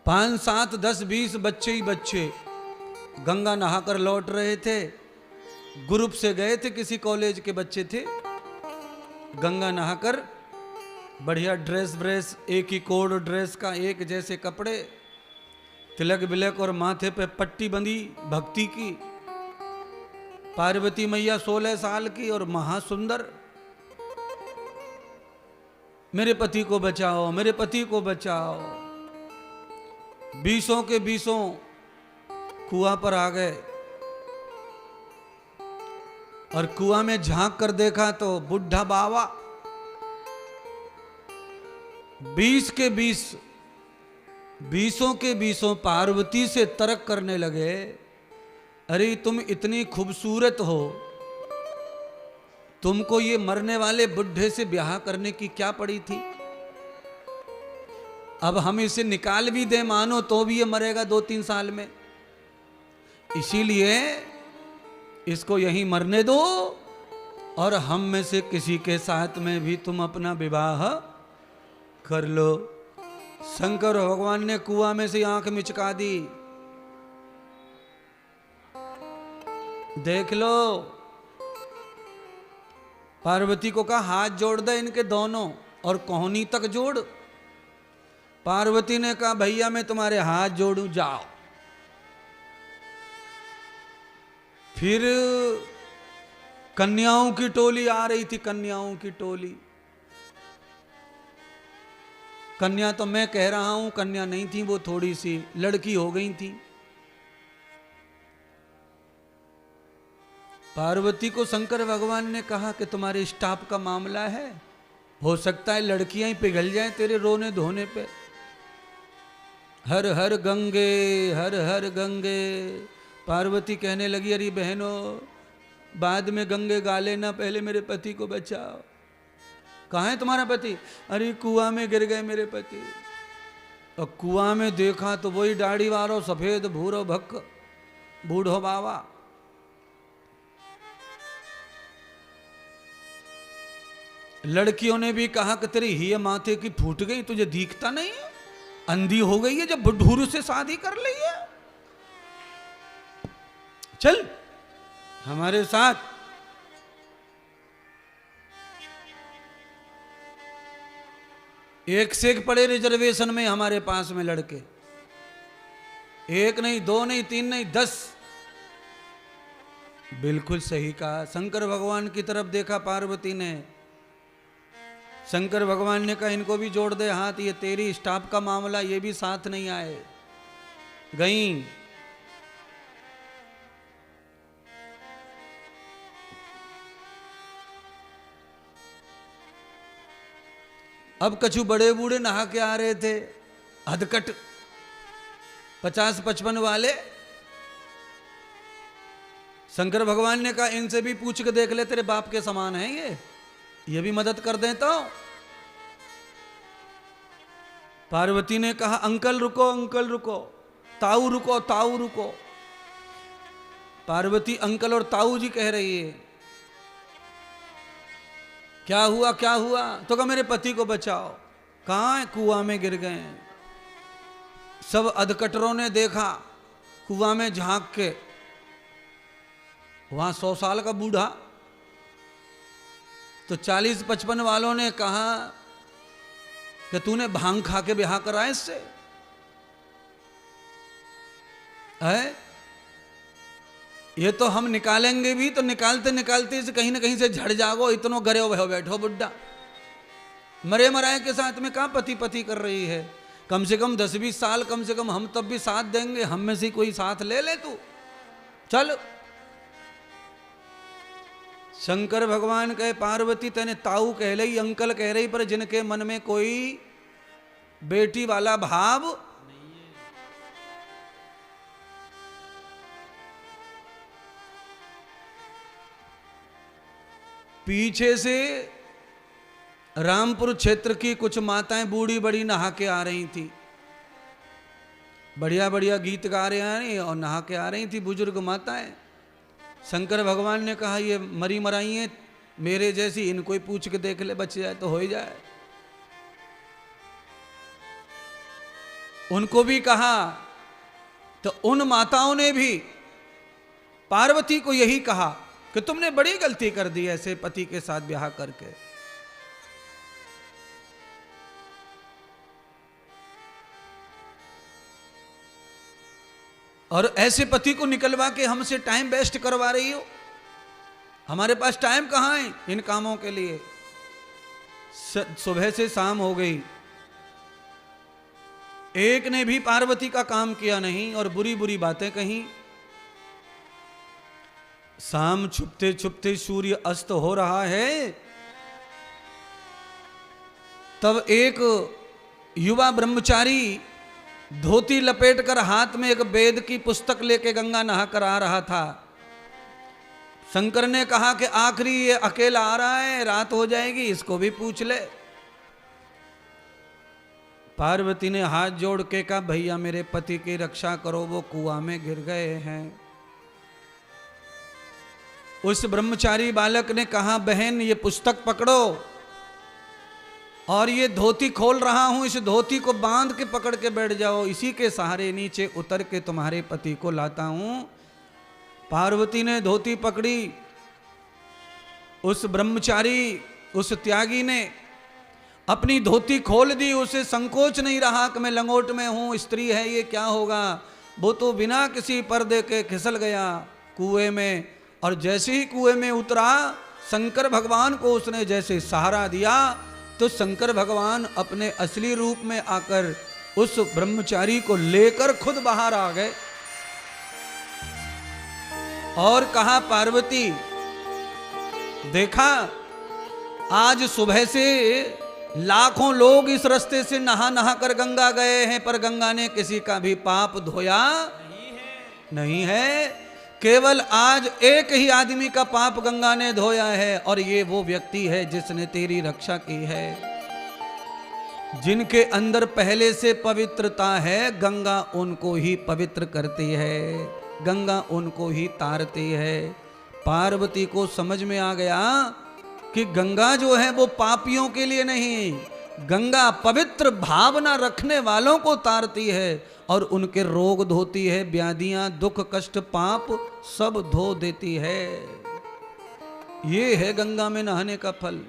5, 7, 10, 20 बच्चे ही बच्चे गंगा नहाकर लौट रहे थे। ग्रुप से गए थे, किसी कॉलेज के बच्चे थे। गंगा नहाकर बढ़िया ड्रेस व्रेस, एक ही कोड ड्रेस का, एक जैसे कपड़े, तिलक बिलक और माथे पे पट्टी बंधी भक्ति की। पार्वती मैया 16 साल की और महासुंदर। मेरे पति को बचाओ, मेरे पति को बचाओ। 20 के 20 कुआं पर आ गए और कुआं में झांक कर देखा तो बुढ़ा बाबा 20 के 20 पार्वती से तर्क करने लगे। अरे तुम इतनी खूबसूरत हो, तुमको ये मरने वाले बुढ़े से ब्याह करने की क्या पड़ी थी? अब हम इसे निकाल भी दे मानो तो भी ये मरेगा 2-3 साल में, इसीलिए इसको यहीं मरने दो और हम में से किसी के साथ में भी तुम अपना विवाह कर लो। शंकर भगवान ने कुआं में से आंख मिचका दी। देख लो, पार्वती को कहा हाथ जोड़ दे इनके दोनों और कोहनी तक जोड़। पार्वती ने कहा भैया मैं तुम्हारे हाथ जोड़ूं, जाओ। फिर कन्याओं की टोली आ रही थी, कन्याओं की टोली। कन्या तो मैं कह रहा हूं कन्या नहीं थी, वो थोड़ी सी लड़की हो गई थी। पार्वती को शंकर भगवान ने कहा कि तुम्हारे स्टाफ का मामला है, हो सकता है लड़कियां ही पिघल जाएं तेरे रोने धोने पे। हर हर गंगे, हर हर गंगे। पार्वती कहने लगी अरे बहनों, बाद में गंगे गा लेना, पहले मेरे पति को बचाओ। कहाँ है तुम्हारा पति? अरे कुआं में गिर गए मेरे पति। और कुआं में देखा तो वही दाढ़ी वालो सफेद भूरो भक्क बूढ़ो बाबा। लड़कियों ने भी कहा कि तेरी ही माथे की फूट गई, तुझे दिखता नहीं है? अंधी हो गई है जब बुढ़ूर से शादी कर ली है। चल हमारे साथ। एक से एक पड़े रिजर्वेशन में हमारे पास में लड़के, एक नहीं, 2 नहीं, 3 नहीं, 10। बिल्कुल सही कहा। शंकर भगवान की तरफ देखा पार्वती ने। शंकर भगवान ने कहा इनको भी जोड़ दे हाथ, ये तेरी स्टाफ का मामला, ये भी साथ नहीं आए। गई। अब कछु बड़े बूढ़े नहा के आ रहे थे, हदकट 50-55 वाले। शंकर भगवान ने कहा इनसे भी पूछ के देख ले, तेरे बाप के समान है ये भी मदद कर दें तो। पार्वती ने कहा अंकल रुको, अंकल रुको, ताऊ रुको, ताऊ रुको। पार्वती अंकल और ताऊ जी कह रही है। क्या हुआ, क्या हुआ? तो कहा मेरे पति को बचाओ। कहाँ है? कुआं में गिर गए। सब अधकटरों ने देखा कुआं में झांक के, वहां 100 साल का बूढ़ा। तो 40-55 वालों ने कहा कि तूने भांग खा के ब्याह करा इससे है? ये तो हम निकालेंगे भी, तो निकालते निकालते इसे कहीं ना कहीं से झड़ जाओ, इतनो गरे हो बैठो बुड्ढा। मरे मराए के साथ में कहाँ पति पति कर रही है? कम से कम 10-20 साल कम से कम हम तब भी साथ देंगे, हम में से कोई साथ ले ले तू, चल। शंकर भगवान कहे पार्वती तेने ताऊ कह रही, अंकल कह रही, पर जिनके मन में कोई बेटी वाला भाव नहीं है। पीछे से रामपुर क्षेत्र की कुछ माताएं बूढ़ी बड़ी नहा के आ रही थी, बढ़िया बढ़िया गीत गा रही और नहा के आ रही थी बुजुर्ग माताएं। शंकर भगवान ने कहा ये मरी मराई हैं मेरे जैसी, इनको ही पूछ के देख ले, बच जाए तो हो ही जाए। उनको भी कहा। तो उन माताओं ने भी पार्वती को यही कहा कि तुमने बड़ी गलती कर दी ऐसे पति के साथ ब्याह करके। और ऐसे पति को निकलवा के हमसे टाइम वेस्ट करवा रही हो। हमारे पास टाइम कहां है इन कामों के लिए। सुबह से शाम हो गई, एक ने भी पार्वती का काम किया नहीं और बुरी बुरी बातें कही। शाम छुपते छुपते सूर्य अस्त हो रहा है, तब एक युवा ब्रह्मचारी धोती लपेटकर हाथ में एक वेद की पुस्तक लेके गंगा नहाकर आ रहा था। शंकर ने कहा कि आखिरी ये अकेला आ रहा है, रात हो जाएगी, इसको भी पूछ ले। पार्वती ने हाथ जोड़ के कहा, भैया मेरे पति की रक्षा करो, वो कुआं में गिर गए हैं। उस ब्रह्मचारी बालक ने कहा, बहन ये पुस्तक पकड़ो और ये धोती खोल रहा हूं, इस धोती को बांध के पकड़ के बैठ जाओ, इसी के सहारे नीचे उतर के तुम्हारे पति को लाता हूं। पार्वती ने धोती पकड़ी। उस ब्रह्मचारी, उस त्यागी ने अपनी धोती खोल दी। उसे संकोच नहीं रहा कि मैं लंगोट में हूं, स्त्री है, ये क्या होगा। वो तो बिना किसी पर्दे के खिसल गया कुएं में, और जैसे ही कुएं में उतरा, शंकर भगवान को उसने जैसे सहारा दिया, तो शंकर भगवान अपने असली रूप में आकर उस ब्रह्मचारी को लेकर खुद बाहर आ गए और कहा, पार्वती देखा, आज सुबह से लाखों लोग इस रास्ते से नहा नहा कर गंगा गए हैं, पर गंगा ने किसी का भी पाप धोया नहीं है। केवल आज एक ही आदमी का पाप गंगा ने धोया है, और ये वो व्यक्ति है जिसने तेरी रक्षा की है। जिनके अंदर पहले से पवित्रता है, गंगा उनको ही पवित्र करती है, गंगा उनको ही तारती है। पार्वती को समझ में आ गया कि गंगा जो है वो पापियों के लिए नहीं, गंगा पवित्र भावना रखने वालों को तारती है और उनके रोग धोती है, व्याधियां, दुख, कष्ट, पाप सब धो देती है। ये है गंगा में नहाने का फल।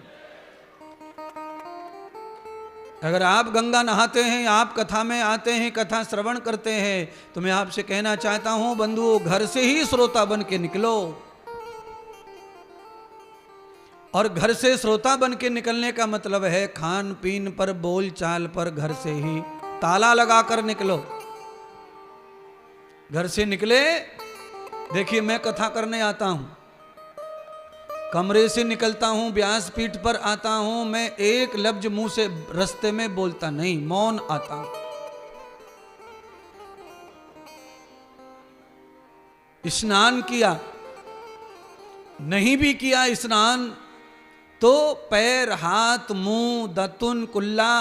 अगर आप गंगा नहाते हैं, आप कथा में आते हैं, कथा श्रवण करते हैं, तो मैं आपसे कहना चाहता हूं बंधुओं, घर से ही श्रोता बन के निकलो। और घर से श्रोता बन के निकलने का मतलब है खान पीन पर, बोल चाल पर घर से ही ताला लगाकर निकलो। घर से निकले, देखिए मैं कथा करने आता हूं, कमरे से निकलता हूं, व्यासपीठ पर आता हूं, मैं एक लफ्ज मुंह से रास्ते में बोलता नहीं, मौन आता हूं। स्नान किया, नहीं भी किया स्नान, तो पैर, हाथ, मुंह, दातुन, कुल्ला,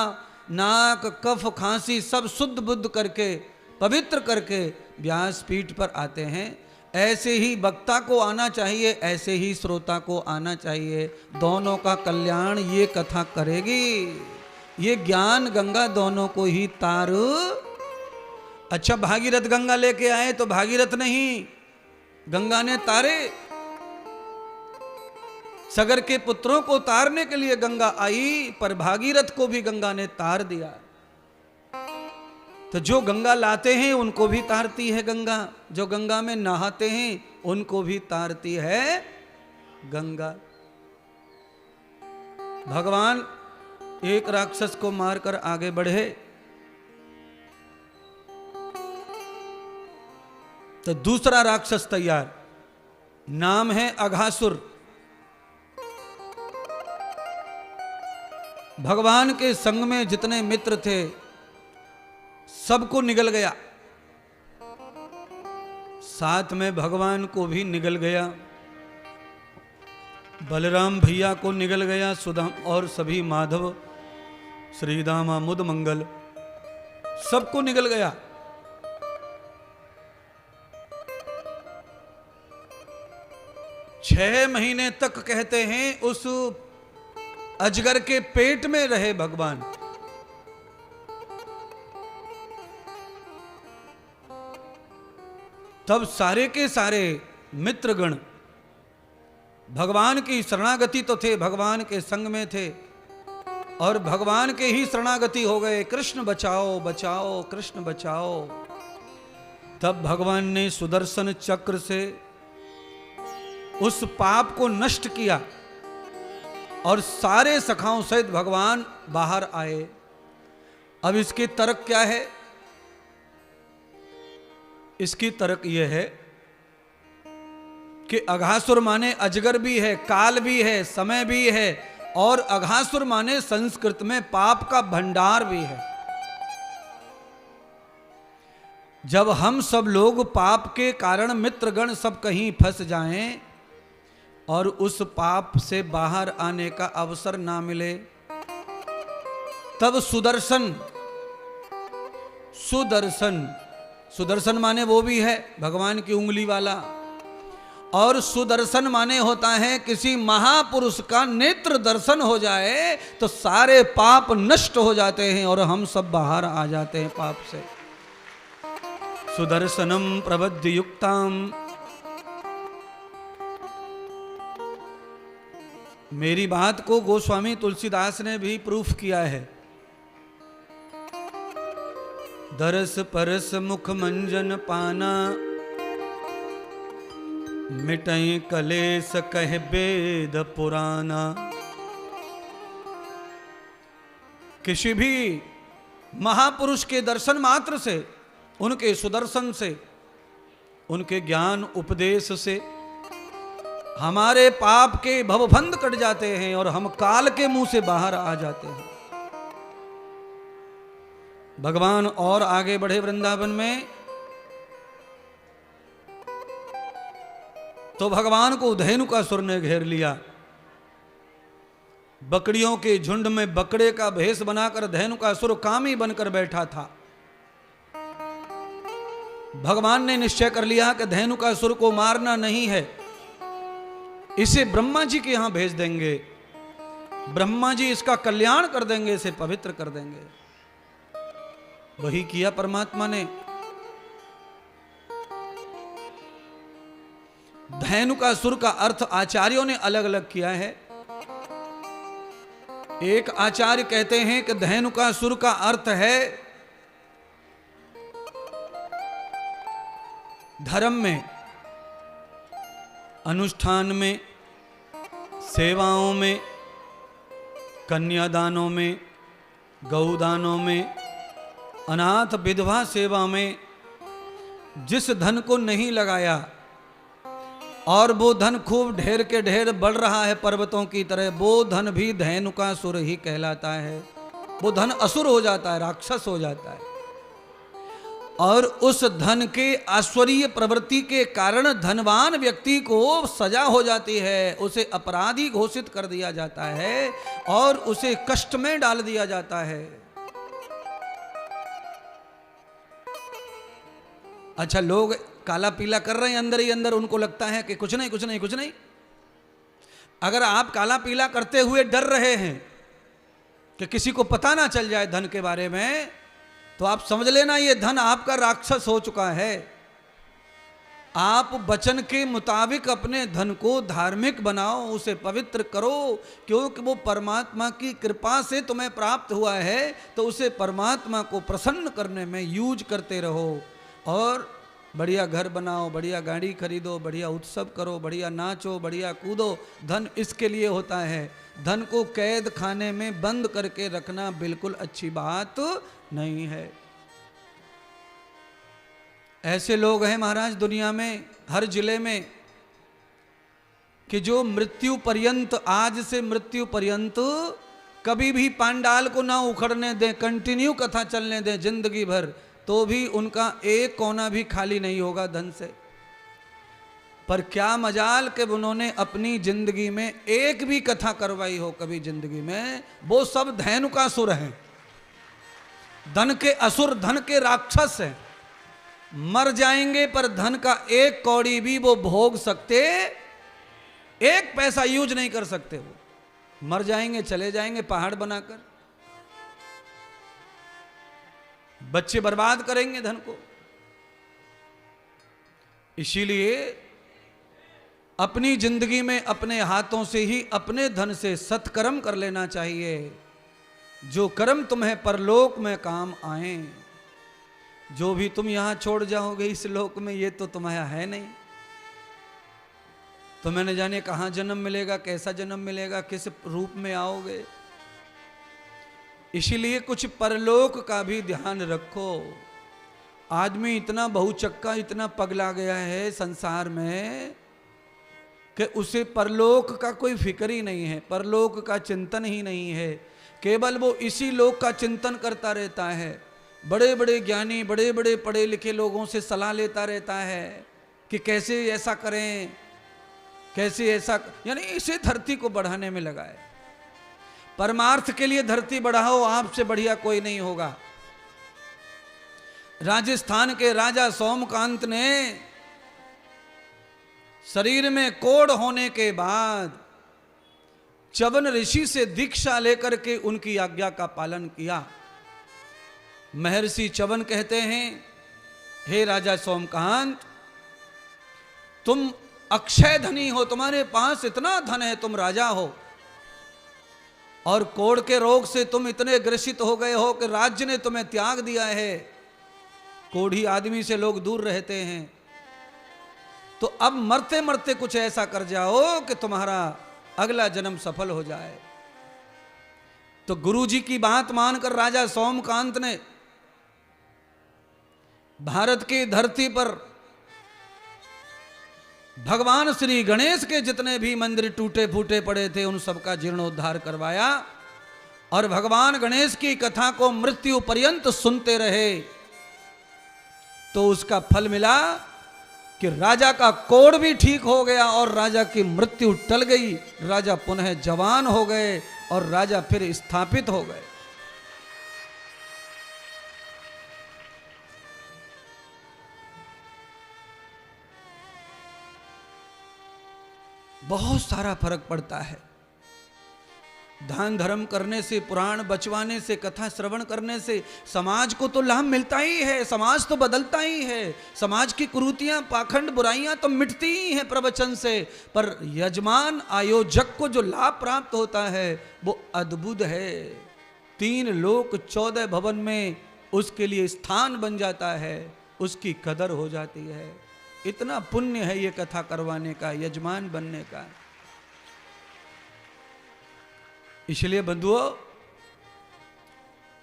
नाक, कफ, खांसी सब शुद्ध बुद्ध करके, पवित्र करके व्यासपीठ पर आते हैं। ऐसे ही वक्ता को आना चाहिए, ऐसे ही श्रोता को आना चाहिए। दोनों का कल्याण ये कथा करेगी। ये ज्ञान गंगा दोनों को ही तार। अच्छा, भागीरथ गंगा लेके आए तो भागीरथ नहीं, गंगा ने तारे। सगर के पुत्रों को तारने के लिए गंगा आई, पर भागीरथ को भी गंगा ने तार दिया। तो जो गंगा लाते हैं उनको भी तारती है गंगा, जो गंगा में नहाते हैं उनको भी तारती है गंगा। भगवान एक राक्षस को मारकर आगे बढ़े, तो दूसरा राक्षस तैयार, नाम है अघासुर। भगवान के संग में जितने मित्र थे सबको निगल गया, साथ में भगवान को भी निगल गया। बलराम भैया को निगल गया, सुदाम और सभी माधव, श्रीदामा, मुद मंगल, सबको निगल गया। छह महीने तक कहते हैं उस अजगर के पेट में रहे भगवान। तब सारे के सारे मित्रगण भगवान की शरणागति तो थे, भगवान के संग में थे और भगवान के ही शरणागति हो गए। कृष्ण बचाओ बचाओ, कृष्ण बचाओ। तब भगवान ने सुदर्शन चक्र से उस पाप को नष्ट किया और सारे सखाओं सहित भगवान बाहर आए। अब इसके तर्क क्या है? इसकी तर्क यह है कि अघासुर माने अजगर भी है, काल भी है, समय भी है और अघासुर माने संस्कृत में पाप का भंडार भी है। जब हम सब लोग पाप के कारण मित्रगण सब कहीं फंस जाएं और उस पाप से बाहर आने का अवसर ना मिले, तब सुदर्शन, सुदर्शन, सुदर्शन माने वो भी है भगवान की उंगली वाला, और सुदर्शन माने होता है किसी महापुरुष का नेत्र दर्शन हो जाए तो सारे पाप नष्ट हो जाते हैं और हम सब बाहर आ जाते हैं पाप से। सुदर्शनम प्रबद्ध युक्ताम। मेरी बात को गोस्वामी तुलसीदास ने भी प्रूफ किया है। दरस परस मुख मंजन पाना, मिटई कलेस कह वेद पुराना। किसी भी महापुरुष के दर्शन मात्र से, उनके सुदर्शन से, उनके ज्ञान उपदेश से हमारे पाप के भवबंध कट जाते हैं और हम काल के मुंह से बाहर आ जाते हैं। भगवान और आगे बढ़े वृंदावन में तो भगवान को धेनुकासुर ने घेर लिया। बकरियों के झुंड में बकरे का भेष बनाकर धेनुकासुर कामी बनकर बैठा था। भगवान ने निश्चय कर लिया कि धेनुकासुर को मारना नहीं है, इसे ब्रह्मा जी के यहां भेज देंगे, ब्रह्मा जी इसका कल्याण कर देंगे, इसे पवित्र कर देंगे। वही किया परमात्मा ने। धेनुकासुर का अर्थ आचार्यों ने अलग अलग किया है। एक आचार्य कहते हैं कि धेनुकासुर का अर्थ है धर्म में, अनुष्ठान में, सेवाओं में, कन्यादानों में, गौदानों में, अनाथ विधवा सेवा में जिस धन को नहीं लगाया और वो धन खूब ढेर के ढेर बढ़ रहा है पर्वतों की तरह, वो धन भी धेनुकासुर ही कहलाता है। वो धन असुर हो जाता है, राक्षस हो जाता है। और उस धन के आश्वरीय प्रवृत्ति के कारण धनवान व्यक्ति को सजा हो जाती है, उसे अपराधी घोषित कर दिया जाता है और उसे कष्ट में डाल दिया जाता है। अच्छा, लोग काला पीला कर रहे हैं अंदर ही अंदर, उनको लगता है कि कुछ नहीं कुछ नहीं कुछ नहीं। अगर आप काला पीला करते हुए डर रहे हैं कि किसी को पता ना चल जाए धन के बारे में, तो आप समझ लेना ये धन आपका राक्षस हो चुका है। आप वचन के मुताबिक अपने धन को धार्मिक बनाओ, उसे पवित्र करो, क्योंकि वो परमात्मा की कृपा से तुम्हें प्राप्त हुआ है। तो उसे परमात्मा को प्रसन्न करने में यूज करते रहो और बढ़िया घर बनाओ, बढ़िया गाड़ी खरीदो, बढ़िया उत्सव करो, बढ़िया नाचो, बढ़िया कूदो। धन इसके लिए होता है। धन को कैद खाने में बंद करके रखना बिल्कुल अच्छी बात नहीं है। ऐसे लोग हैं महाराज दुनिया में, हर जिले में, कि जो मृत्यु पर्यंत, आज से मृत्यु पर्यंत कभी भी पांडाल को ना उखड़ने दें, कंटिन्यू कथा चलने दें जिंदगी भर, तो भी उनका एक कोना भी खाली नहीं होगा धन से। पर क्या मजाल कि उन्होंने अपनी जिंदगी में एक भी कथा करवाई हो कभी जिंदगी में, वो सब धेनुकासुर हैं, धन के असुर, धन के राक्षस हैं। मर जाएंगे पर धन का एक कौड़ी भी वो भोग सकते, एक पैसा यूज नहीं कर सकते। वो मर जाएंगे, चले जाएंगे पहाड़ बनाकर, बच्चे बर्बाद करेंगे धन को। इसीलिए अपनी जिंदगी में अपने हाथों से ही अपने धन से सत्कर्म कर लेना चाहिए, जो कर्म तुम्हें परलोक में काम आए। जो भी तुम यहां छोड़ जाओगे इस लोक में, ये तो तुम्हारा है नहीं। तुम्हें न जाने कहां जन्म मिलेगा, कैसा जन्म मिलेगा, किस रूप में आओगे। इसीलिए कुछ परलोक का भी ध्यान रखो। आदमी इतना बहुचक्का, इतना पगला गया है संसार में कि उसे परलोक का कोई फिक्र ही नहीं है, परलोक का चिंतन ही नहीं है। केवल वो इसी लोक का चिंतन करता रहता है। बड़े बड़े ज्ञानी, बड़े बड़े पढ़े लिखे लोगों से सलाह लेता रहता है कि कैसे ऐसा करें, कैसे ऐसा, यानी इसे धरती को बढ़ाने में लगा है। परमार्थ के लिए धरती बढ़ाओ, आपसे बढ़िया कोई नहीं होगा। राजस्थान के राजा सोमकांत ने शरीर में कोढ़ होने के बाद च्यवन ऋषि से दीक्षा लेकर के उनकी आज्ञा का पालन किया। महर्षि च्यवन कहते हैं, हे राजा सोमकांत, तुम अक्षय धनी हो, तुम्हारे पास इतना धन है, तुम राजा हो, और कोढ़ के रोग से तुम इतने ग्रसित हो गए हो कि राज्य ने तुम्हें त्याग दिया है। कोढ़ी आदमी से लोग दूर रहते हैं, तो अब मरते मरते कुछ ऐसा कर जाओ कि तुम्हारा अगला जन्म सफल हो जाए। तो गुरुजी की बात मानकर राजा सोमकांत ने भारत की धरती पर भगवान श्री गणेश के जितने भी मंदिर टूटे फूटे पड़े थे उन सबका जीर्णोद्धार करवाया, और भगवान गणेश की कथा को मृत्यु पर्यंत सुनते रहे। तो उसका फल मिला कि राजा का कोढ़ भी ठीक हो गया और राजा की मृत्यु टल गई। राजा पुनः जवान हो गए और राजा फिर स्थापित हो गए। बहुत सारा फर्क पड़ता है। दान धर्म करने से, पुराण बचवाने से, कथा श्रवण करने से समाज को तो लाभ मिलता ही है, समाज तो बदलता ही है। समाज की कुरीतियां, पाखंड, बुराइयां तो मिटती ही हैं प्रवचन से, पर यजमान आयोजक को जो लाभ प्राप्त होता है वो अद्भुत है। 3 लोक 14 भवन में उसके लिए स्थान बन जाता है, उसकी कदर हो जाती है। इतना पुण्य है ये कथा करवाने का, यजमान बनने का। इसलिए बंधुओं,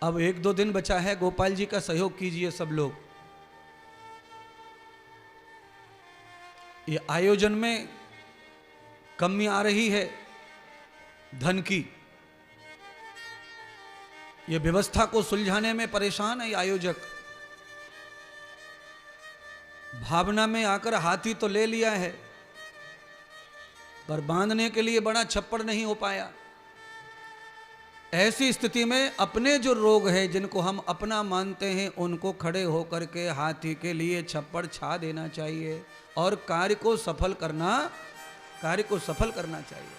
अब 1-2 दिन बचा है, गोपाल जी का सहयोग कीजिए सब लोग। ये आयोजन में कमी आ रही है धन की, ये व्यवस्था को सुलझाने में परेशान है ये आयोजक। भावना में आकर हाथी तो ले लिया है, पर बांधने के लिए बड़ा छप्पड़ नहीं हो पाया। ऐसी स्थिति में अपने जो रोग है, जिनको हम अपना मानते हैं, उनको खड़े होकर के हाथी के लिए छप्पड़ छा देना चाहिए और कार्य को सफल करना चाहिए।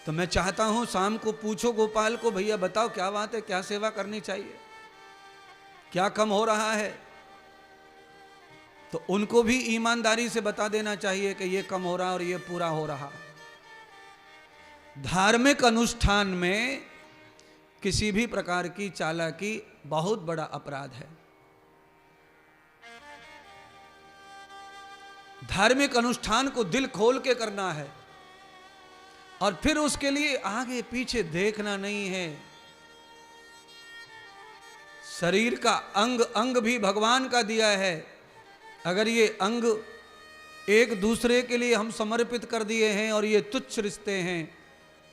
तो मैं चाहता हूं शाम को पूछो गोपाल को, भैया बताओ क्या बात है, क्या सेवा करनी चाहिए, क्या कम हो रहा है। तो उनको भी ईमानदारी से बता देना चाहिए कि ये कम हो रहा और ये पूरा हो रहा। धार्मिक अनुष्ठान में किसी भी प्रकार की चालाकी बहुत बड़ा अपराध है। धार्मिक अनुष्ठान को दिल खोल के करना है और फिर उसके लिए आगे पीछे देखना नहीं है। शरीर का अंग अंग भी भगवान का दिया है। अगर ये अंग एक दूसरे के लिए हम समर्पित कर दिए हैं और ये तुच्छ रिश्ते हैं,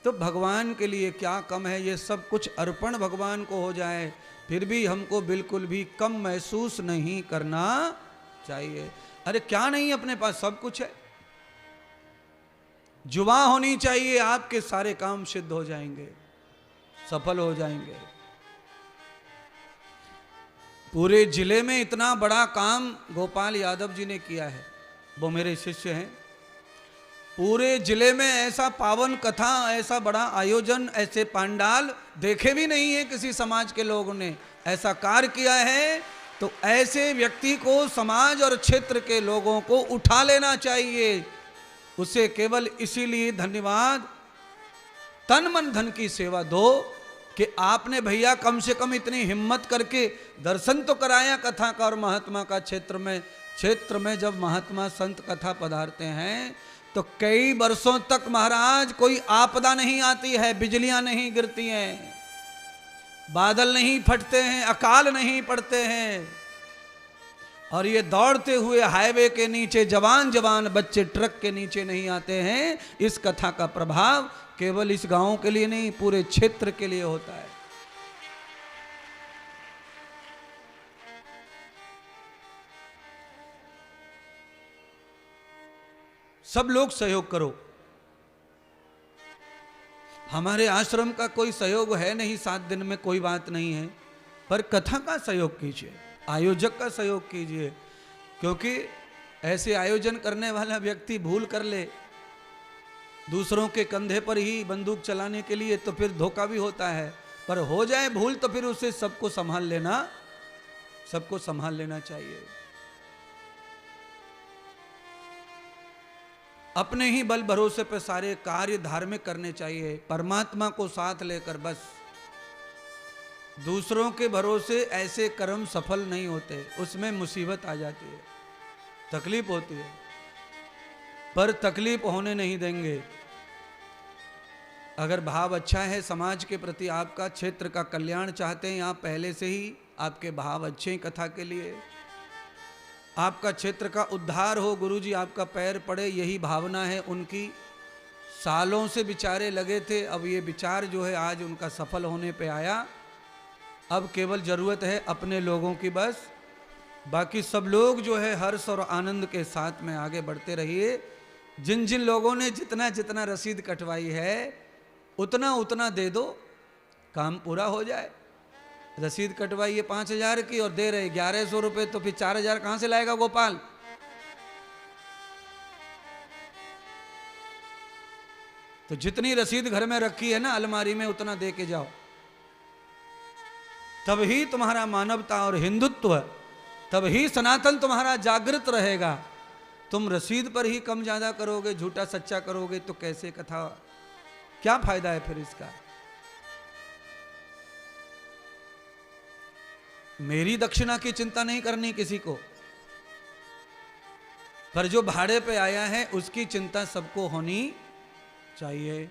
तो भगवान के लिए क्या कम है। ये सब कुछ अर्पण भगवान को हो जाए, फिर भी हमको बिल्कुल भी कम महसूस नहीं करना चाहिए। अरे क्या नहीं, अपने पास सब कुछ है। जुबान होनी चाहिए, आपके सारे काम सिद्ध हो जाएंगे, सफल हो जाएंगे। पूरे जिले में इतना बड़ा काम गोपाल यादव जी ने किया है, वो मेरे शिष्य हैं। पूरे जिले में ऐसा पावन कथा, ऐसा बड़ा आयोजन, ऐसे पंडाल देखे भी नहीं है किसी समाज के लोगों ने। ऐसा कार्य किया है तो ऐसे व्यक्ति को समाज और क्षेत्र के लोगों को उठा लेना चाहिए। उसे केवल इसीलिए धन्यवाद, तन मन धन की सेवा दो कि आपने भैया कम से कम इतनी हिम्मत करके दर्शन तो कराया कथा का और महात्मा का। क्षेत्र में जब महात्मा संत कथा पधारते हैं तो कई वर्षों तक महाराज कोई आपदा नहीं आती है, बिजलियां नहीं गिरती हैं, बादल नहीं फटते हैं, अकाल नहीं पड़ते हैं। और ये दौड़ते हुए हाईवे के नीचे जवान जवान बच्चे ट्रक के नीचे नहीं आते हैं। इस कथा का प्रभाव केवल इस गांव के लिए नहीं, पूरे क्षेत्र के लिए होता है। सब लोग सहयोग करो। हमारे आश्रम का कोई सहयोग है नहीं, 7 दिन में कोई बात नहीं है, पर कथा का सहयोग कीजिए, आयोजक का सहयोग कीजिए। क्योंकि ऐसे आयोजन करने वाला व्यक्ति भूल कर ले दूसरों के कंधे पर ही बंदूक चलाने के लिए, तो फिर धोखा भी होता है। पर हो जाए भूल तो फिर उसे सबको संभाल लेना चाहिए। अपने ही बल भरोसे पर सारे कार्य धार्मिक करने चाहिए, परमात्मा को साथ लेकर। बस दूसरों के भरोसे ऐसे कर्म सफल नहीं होते, उसमें मुसीबत आ जाती है, तकलीफ होती है, पर तकलीफ होने नहीं देंगे। अगर भाव अच्छा है समाज के प्रति, आपका क्षेत्र का कल्याण चाहते हैं, आप पहले से ही आपके भाव अच्छे हैं कथा के लिए, आपका क्षेत्र का उद्धार हो, गुरुजी आपका पैर पड़े, यही भावना है उनकी। सालों से विचारे लगे थे, अब ये विचार जो है आज उनका सफल होने पे आया। अब केवल जरूरत है अपने लोगों की, बस बाकी सब लोग जो है हर्ष और आनंद के साथ में आगे बढ़ते रहिए। जिन जिन लोगों ने जितना जितना रसीद कटवाई है उतना उतना दे दो, काम पूरा हो जाए। रसीद कटवाइए 5,000 की और दे रहे 1,100 रुपये, तो फिर 4,000 कहां से लाएगा गोपाल? तो जितनी रसीद घर में रखी है ना अलमारी में, उतना दे के जाओ, तब ही तुम्हारा मानवता और हिंदुत्व, तब ही सनातन तुम्हारा जागृत रहेगा। तुम रसीद पर ही कम ज्यादा करोगे, झूठा सच्चा करोगे, तो कैसे कथा, क्या फायदा है फिर इसका? मेरी दक्षिणा की चिंता नहीं करनी किसी को, पर जो भाड़े पे आया है उसकी चिंता सबको होनी चाहिए।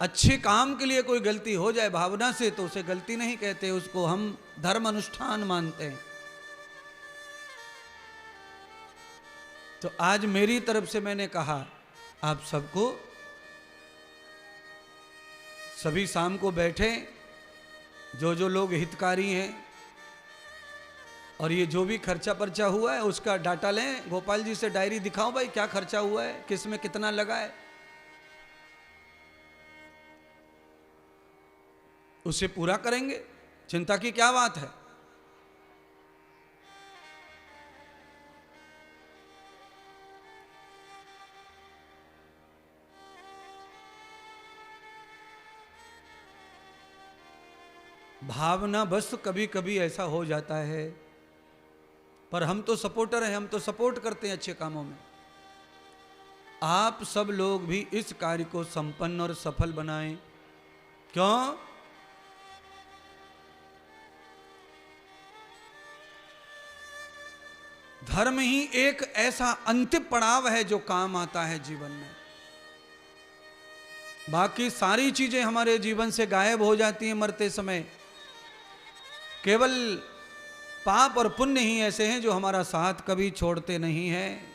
अच्छे काम के लिए कोई गलती हो जाए भावना से, तो उसे गलती नहीं कहते, उसको हम धर्म अनुष्ठान मानते हैं। तो आज मेरी तरफ से मैंने कहा आप सबको, सभी शाम को बैठे, जो लोग हितकारी हैं, और ये जो भी खर्चा पर्चा हुआ है उसका डाटा लें, गोपाल जी से डायरी दिखाओ भाई क्या खर्चा हुआ है, किस में कितना लगा है, उसे पूरा करेंगे। चिंता की क्या बात है? भावना बस कभी कभी ऐसा हो जाता है, पर हम तो सपोर्टर हैं, हम तो सपोर्ट करते हैं अच्छे कामों में। आप सब लोग भी इस कार्य को संपन्न और सफल बनाएं। क्यों? धर्म ही एक ऐसा अंतिम पड़ाव है जो काम आता है जीवन में। बाकी सारी चीजें हमारे जीवन से गायब हो जाती हैं मरते समय। केवल पाप और पुण्य ही ऐसे हैं जो हमारा साथ कभी छोड़ते नहीं हैं,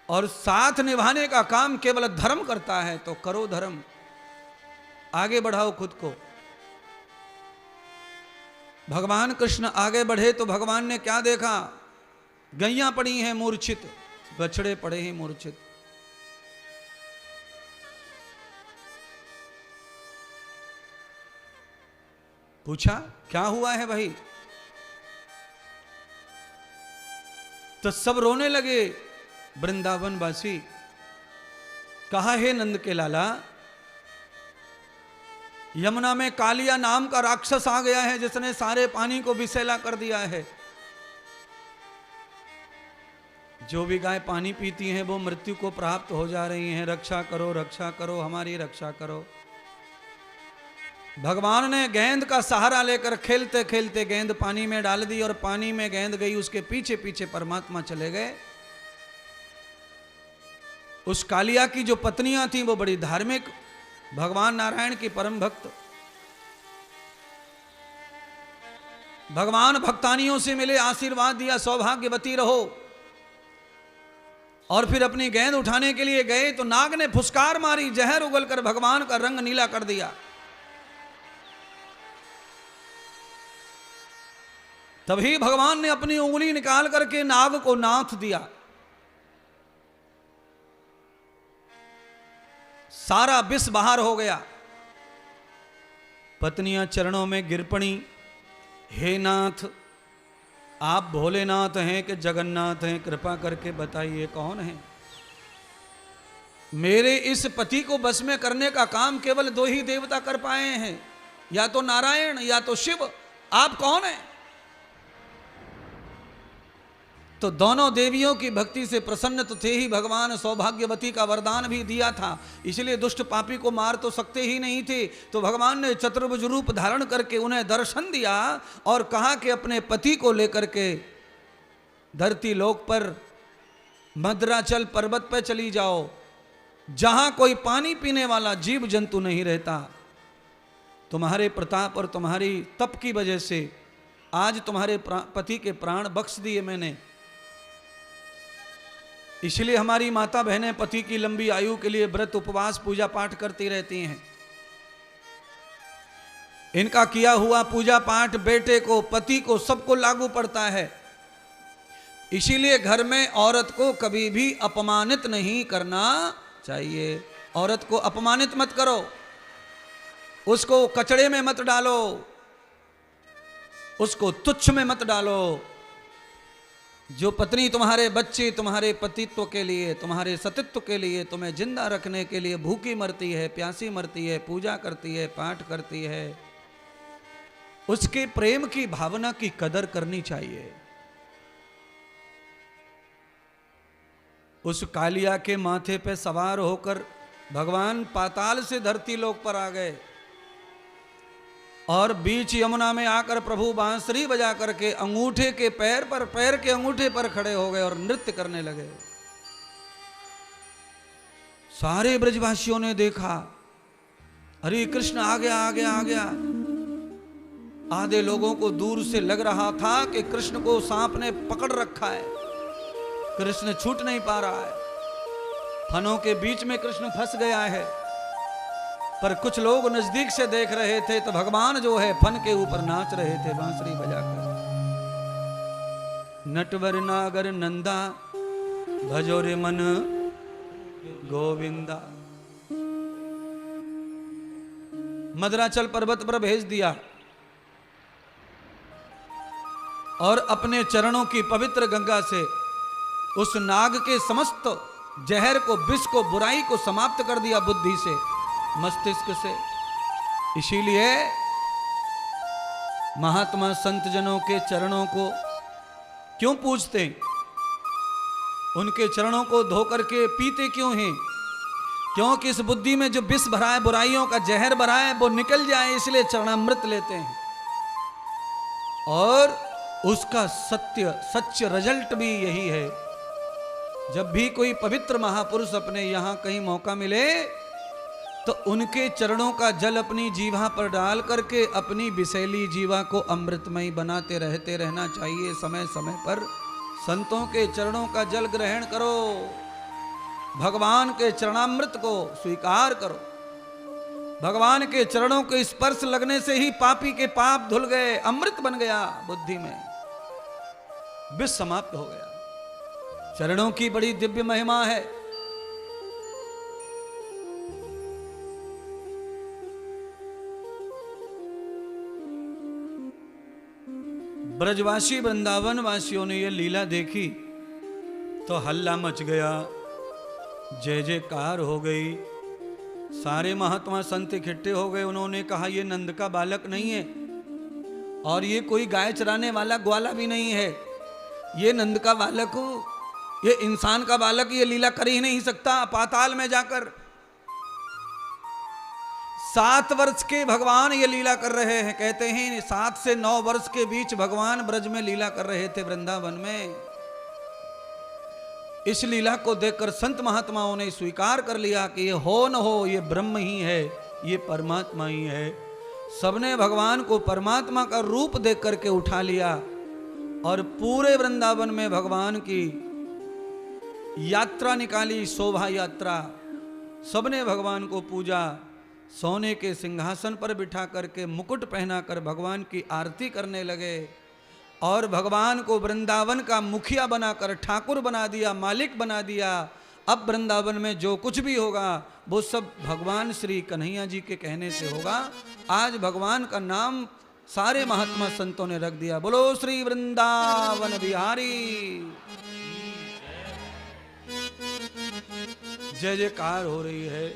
और साथ निभाने का काम केवल धर्म करता है। तो करो धर्म, आगे बढ़ाओ खुद को। भगवान कृष्ण आगे बढ़े तो भगवान ने क्या देखा? गैया पड़ी हैं मूर्छित, बछड़े पड़े हैं मूर्छित। पूछा क्या हुआ है भाई? तो सब रोने लगे वृंदावन वासी। कहा हे नंद के लाला, यमुना में कालिया नाम का राक्षस आ गया है जिसने सारे पानी को विषैला कर दिया है। जो भी गाय पानी पीती हैं वो मृत्यु को प्राप्त हो जा रही हैं। रक्षा करो, हमारी रक्षा करो। भगवान ने गेंद का सहारा लेकर खेलते खेलते गेंद पानी में डाल दी और पानी में गेंद गई, उसके पीछे पीछे परमात्मा चले गए। उस कालिया की जो पत्नियां थी वो बड़ी धार्मिक, भगवान नारायण की परम भक्त। भगवान भक्तानियों से मिले, आशीर्वाद दिया, सौभाग्यवती रहो। और फिर अपनी गेंद उठाने के लिए गए तो नाग ने फुसकार मारी, जहर उगलकर भगवान का रंग नीला कर दिया। तभी भगवान ने अपनी उंगली निकाल करके नाग को नाथ दिया। सारा विष बाहर हो गया। पत्नियां चरणों में गिर पड़ी, हे नाथ, आप भोलेनाथ हैं कि जगन्नाथ हैं? कृपा करके बताइए कौन है? मेरे इस पति को बस में करने का काम केवल दो ही देवता कर पाए हैं, या तो नारायण या तो शिव। आप कौन हैं? तो दोनों देवियों की भक्ति से प्रसन्न तो थे ही भगवान, सौभाग्यवती का वरदान भी दिया था, इसलिए दुष्ट पापी को मार तो सकते ही नहीं थे। तो भगवान ने चतुर्भुज रूप धारण करके उन्हें दर्शन दिया और कहा कि अपने पति को लेकर के धरती लोक पर मद्राचल पर्वत पर चली जाओ, जहां कोई पानी पीने वाला जीव जंतु नहीं रहता। तुम्हारे प्रताप और तुम्हारी तप की वजह से आज तुम्हारे पति के प्राण बख्श दिए मैंने। इसलिए हमारी माता बहनें पति की लंबी आयु के लिए व्रत, उपवास, पूजा पाठ करती रहती हैं। इनका किया हुआ पूजा पाठ बेटे को, पति को, सबको लागू पड़ता है। इसीलिए घर में औरत को कभी भी अपमानित नहीं करना चाहिए। औरत को अपमानित मत करो, उसको कचड़े में मत डालो, उसको तुच्छ में मत डालो। जो पत्नी तुम्हारे बच्चे, तुम्हारे पतित्व के लिए, तुम्हारे सतित्व के लिए, तुम्हें जिंदा रखने के लिए भूखी मरती है, प्यासी मरती है, पूजा करती है, पाठ करती है, उसके प्रेम की भावना की कदर करनी चाहिए। उस कालिया के माथे पे सवार होकर भगवान पाताल से धरती लोक पर आ गए और बीच यमुना में आकर प्रभु बांसुरी बजा करके अंगूठे के पैर के अंगूठे पर खड़े हो गए और नृत्य करने लगे। सारे ब्रजवासियों ने देखा, अरे कृष्ण आ गया, आ गया, आ गया। आधे लोगों को दूर से लग रहा था कि कृष्ण को सांप ने पकड़ रखा है, कृष्ण छूट नहीं पा रहा है, फनों के बीच में कृष्ण फंस गया है। पर कुछ लोग नजदीक से देख रहे थे तो भगवान जो है फन के ऊपर नाच रहे थे बांसुरी बजाकर। नटवर नागर नंदा भजो रे मन गोविंदा। मद्राचल पर्वत पर भेज दिया और अपने चरणों की पवित्र गंगा से उस नाग के समस्त जहर को, विष को, बुराई को समाप्त कर दिया बुद्धि से, मस्तिष्क से। इसीलिए महात्मा संत जनों के चरणों को क्यों पूजते? उनके चरणों को धो करके पीते क्यों हैं? क्योंकि इस बुद्धि में जो विष भरा है, बुराइयों का जहर भरा है, वो निकल जाए, इसलिए चरणामृत लेते हैं। और उसका सच रिजल्ट भी यही है। जब भी कोई पवित्र महापुरुष अपने यहां कहीं मौका मिले तो उनके चरणों का जल अपनी जीवा पर डाल करके अपनी विषैली जीवा को अमृतमयी बनाते रहते रहना चाहिए। समय समय पर संतों के चरणों का जल ग्रहण करो, भगवान के चरणामृत को स्वीकार करो। भगवान के चरणों के स्पर्श लगने से ही पापी के पाप धुल गए, अमृत बन गया बुद्धि में, विष समाप्त हो गया। चरणों की बड़ी दिव्य महिमा है। ब्रजवासी वृंदावन वासियों ने यह लीला देखी तो हल्ला मच गया, जय जयकार हो गई। सारे महात्मा संत इकट्ठे हो गए। उन्होंने कहा ये नंद का बालक नहीं है और ये कोई गाय चराने वाला ग्वाला भी नहीं है। ये नंद का बालक हो, ये इंसान का बालक ये लीला कर ही नहीं सकता। पाताल में जाकर 7 वर्ष के भगवान ये लीला कर रहे हैं। कहते हैं 7 से 9 वर्ष के बीच भगवान ब्रज में लीला कर रहे थे, वृंदावन में। इस लीला को देखकर संत महात्माओं ने स्वीकार कर लिया कि ये हो न हो ये ब्रह्म ही है, ये परमात्मा ही है। सबने भगवान को परमात्मा का रूप देख करके उठा लिया और पूरे वृंदावन में भगवान की यात्रा निकाली, शोभा यात्रा। सबने भगवान को पूजा, सोने के सिंहासन पर बिठा करके मुकुट पहनाकर भगवान की आरती करने लगे और भगवान को वृंदावन का मुखिया बनाकर ठाकुर बना दिया, मालिक बना दिया। अब वृंदावन में जो कुछ भी होगा वो सब भगवान श्री कन्हैया जी के कहने से होगा। आज भगवान का नाम सारे महात्मा संतों ने रख दिया। बोलो श्री वृंदावन बिहारी, जय जयकार हो रही है।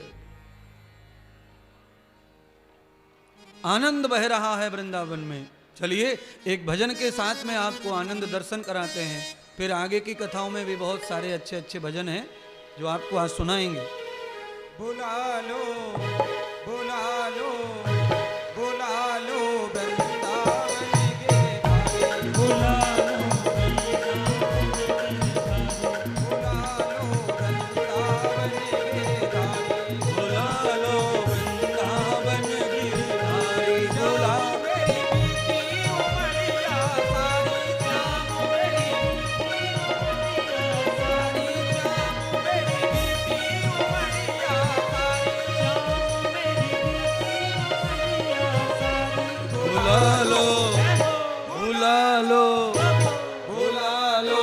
आनंद बह रहा है वृंदावन में। चलिए एक भजन के साथ में आपको आनंद दर्शन कराते हैं। फिर आगे की कथाओं में भी बहुत सारे अच्छे अच्छे भजन हैं जो आपको आज सुनाएंगे। बुला लो बुला लो बुला लो वृंदावन के धारी, बुला लो वृंदावन के धारी, बुला लो वृंदावन गिरधारी, बुला मेरी बीती उमरिया सारी जाम, मेरी बीती उमरिया बुला लो बुला लो बुला लो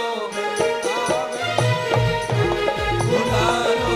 बुला लो।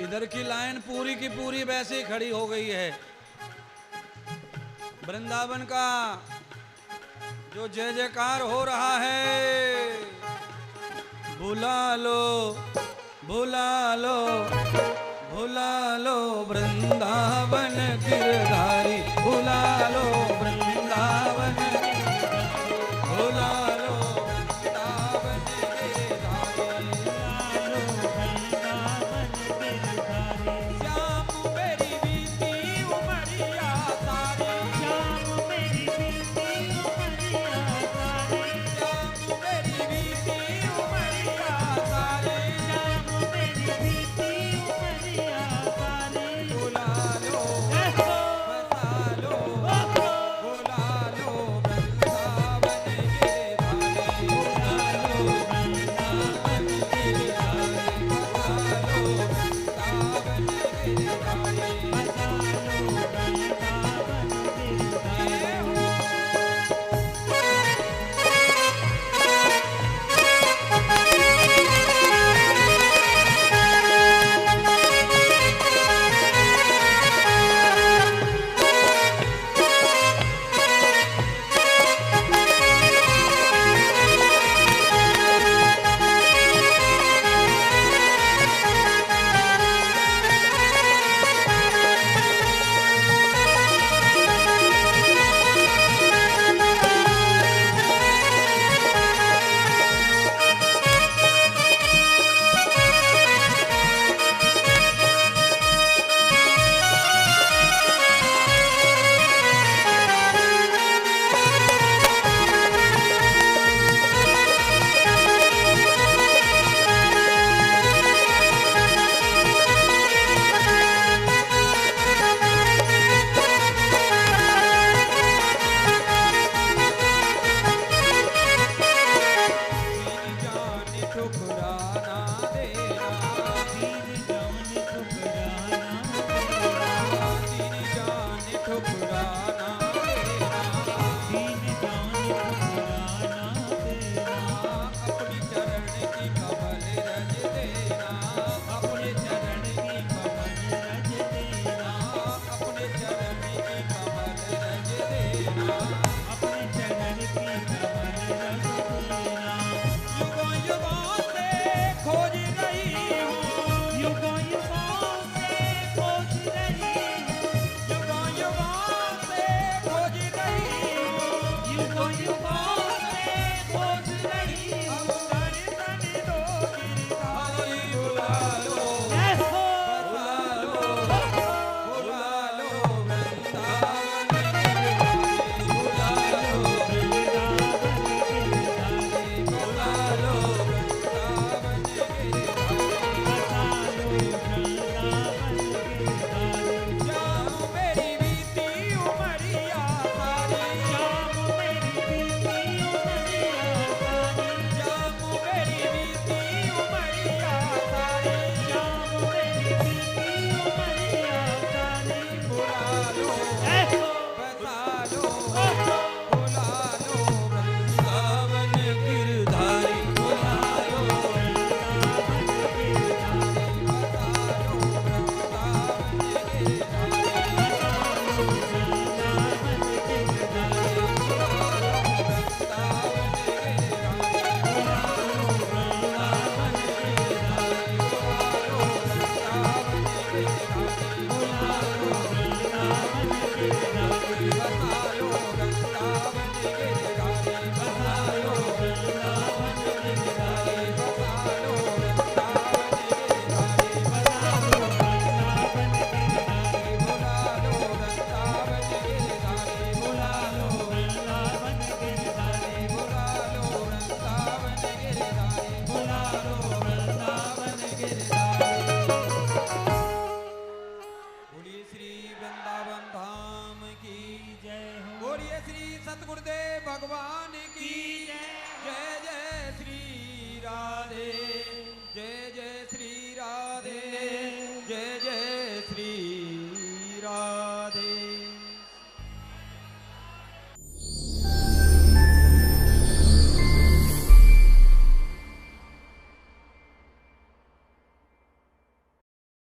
इधर की लाइन पूरी की पूरी वैसे ही खड़ी हो गई है। वृंदावन का जो जय जयकार हो रहा है, बुला लो बुला लो बुला लो वृंदावन गिरधारी, बुला लो वृंदावन